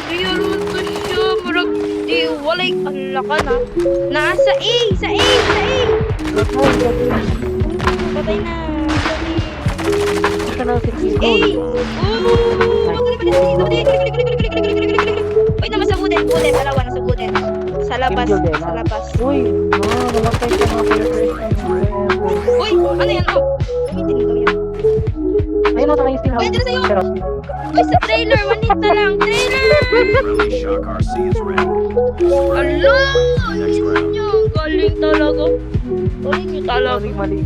Mayroon to siya. Marag di walay ala ka na. Nasa A! Sa A! Sa A! Patay na. Ito na si Chris A! Gold. Uy, naman sa buden. Buden. Dalawa na sa buden. Sa labas. Angel din, Sa ah. labas. Uy, namatay ka mga players. Uy! Ano yan? Oh! Gamitin mo daw yan. Ayun na tayo still Uy, dito sa'yo! Pero, Uy, sa trailer! Manita lang! Trailer! Shock RC is ready. Alo! Next round. Galing talaga. Galing nyo talaga. mali.